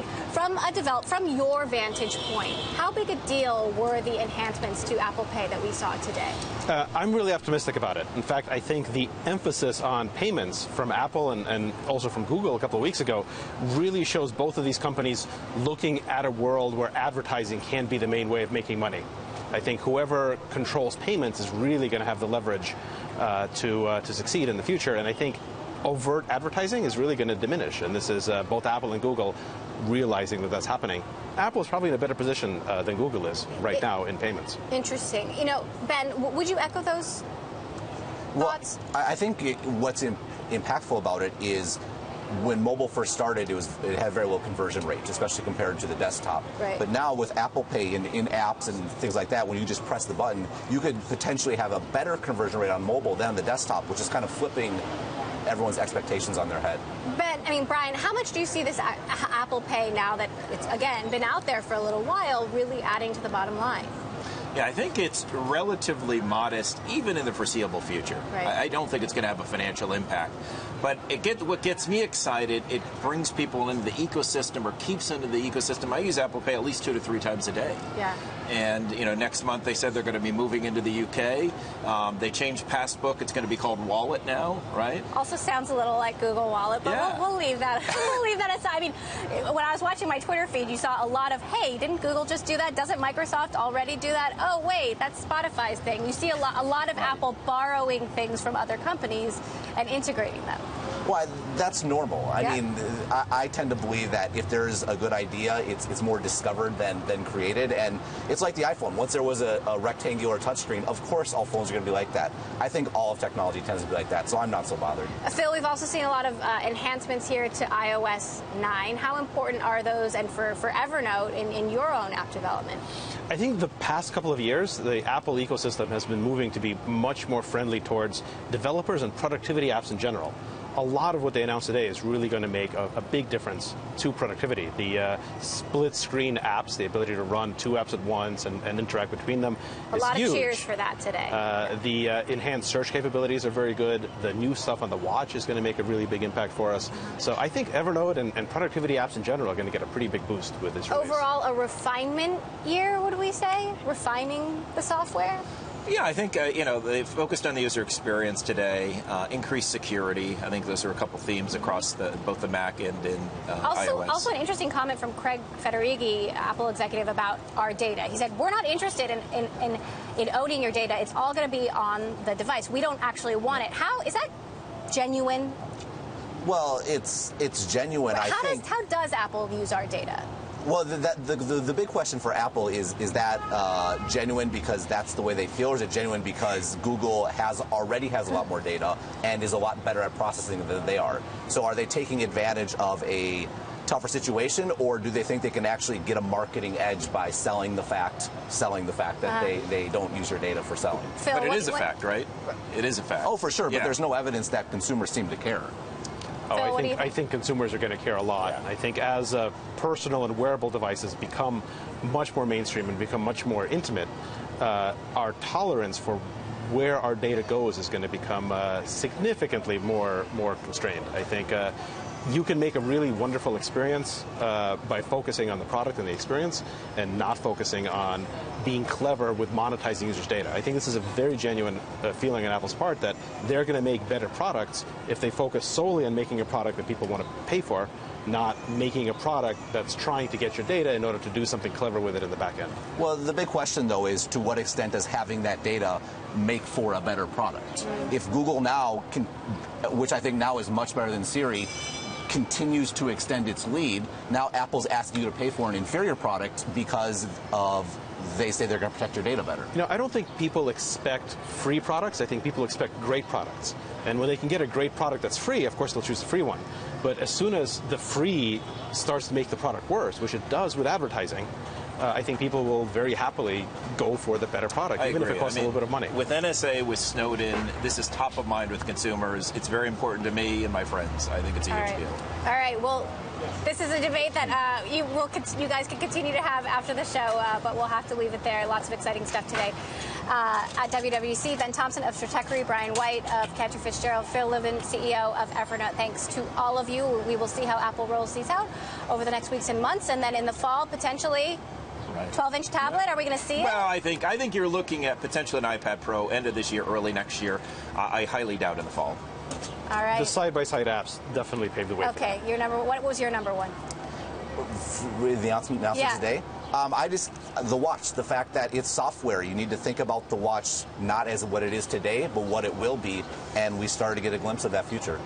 Pay. From your vantage point, how big a deal were the enhancements to Apple Pay that we saw today? I'm really optimistic about it. In fact, I think the emphasis on payments from Apple and also from Google a couple of weeks ago really shows both of these companies looking at a world where advertising can be the main way of making money. I think whoever controls payments is really going to have the leverage to succeed in the future. And I think overt advertising is really going to diminish. And this is both Apple and Google realizing that that's happening. Apple is probably in a better position than Google is right now in payments. Interesting. You know, Ben, would you echo those thoughts? Well, I think what's impactful about it is when mobile first started, it had very low conversion rates, especially compared to the desktop. Right. But now with Apple Pay and in apps and things like that, when you just press the button, you could potentially have a better conversion rate on mobile than on the desktop, which is kind of flipping everyone's expectations on their head. But, I mean, Brian, how much do you see this Apple Pay, now that it's, again, been out there for a little while, really adding to the bottom line? Yeah, I think it's relatively modest, even in the foreseeable future. Right. I don't think it's going to have a financial impact. But what gets me excited, it brings people into the ecosystem or keeps into the ecosystem. I use Apple Pay at least 2 to 3 times a day. Yeah. And, you know, next month they said they're going to be moving into the UK. They changed Passbook. It's going to be called Wallet now, right? Also sounds a little like Google Wallet, but yeah. we'll leave that. We'll leave that aside. I mean, when I was watching my Twitter feed, you saw a lot of, hey, didn't Google just do that? Doesn't Microsoft already do that? Oh, wait, that's Spotify's thing. You see a lot of Apple borrowing things from other companies and integrating them. Well, that's normal. Yeah. I mean, I tend to believe that if there's a good idea, it's more discovered than created. And it's like the iPhone. Once there was a rectangular touchscreen, of course all phones are going to be like that. I think all of technology tends to be like that, so I'm not so bothered. Phil, we've also seen a lot of enhancements here to iOS 9. How important are those, and for Evernote in your own app development? I think the past couple of years, the Apple ecosystem has been moving to be much more friendly towards developers and productivity apps in general. A lot of what they announced today is really going to make a big difference to productivity. The split screen apps, the ability to run 2 apps at once and interact between them is huge. A lot of cheers for that today. The enhanced search capabilities are very good. The new stuff on the watch is going to make a really big impact for us. So I think Evernote and productivity apps in general are going to get a pretty big boost with this release. Overall, a refinement year, would we say? Refining the software? Yeah, I think, you know, they focused on the user experience today, increased security. I think those are a couple themes across both the Mac and in iOS. Also an interesting comment from Craig Federighi, Apple executive, about our data. He said, we're not interested in owning your data. It's all going to be on the device. We don't actually want it. How is that genuine? Well, it's genuine, I think. How does Apple use our data? Well, the big question for Apple is that genuine because that's the way they feel, or is it genuine because Google already has a lot more data and is a lot better at processing than they are? So are they taking advantage of a tougher situation, or do they think they can actually get a marketing edge by selling the fact that they don't use your data for selling? Phil, but it is a fact, right? It is a fact. Oh, for sure, yeah. But there's no evidence that consumers seem to care. Oh, I think consumers are going to care a lot. Yeah. I think as personal and wearable devices become much more mainstream and become much more intimate, our tolerance for where our data goes is going to become significantly more constrained. I think you can make a really wonderful experience by focusing on the product and the experience and not focusing on being clever with monetizing users' data. I think this is a very genuine feeling on Apple's part that they're going to make better products if they focus solely on making a product that people want to pay for, not making a product that's trying to get your data in order to do something clever with it in the back end. Well, the big question, though, is to what extent does having that data make for a better product? If Google now, which I think now is much better than Siri, continues to extend its lead, now Apple's asking you to pay for an inferior product because they say they're going to protect your data better. You know, I don't think people expect free products. I think people expect great products. And when they can get a great product that's free, of course they'll choose the free one. But as soon as the free starts to make the product worse, which it does with advertising, I think people will very happily go for the better product, even if it costs a little bit of money. With NSA, with Snowden, this is top of mind with consumers. It's very important to me and my friends. I think it's a huge deal. All right. Well, This is a debate that you guys can continue to have after the show, but we'll have to leave it there. Lots of exciting stuff today. At WWC, Ben Thompson of Stratechery, Brian White of Cantor, Fitzgerald, Phil Libin, CEO of Evernote. Thanks to all of you. We will see how Apple rolls these out over the next weeks and months, and then in the fall, potentially 12-inch tablet. Are we going to see it? Well, I think you're looking at potentially an iPad Pro end of this year, early next year. I highly doubt in the fall. All right. The side-by-side apps definitely paved the way. Okay, what was your number one? The announcement today? The watch, the fact that it's software. You need to think about the watch not as what it is today, but what it will be, and we started to get a glimpse of that future.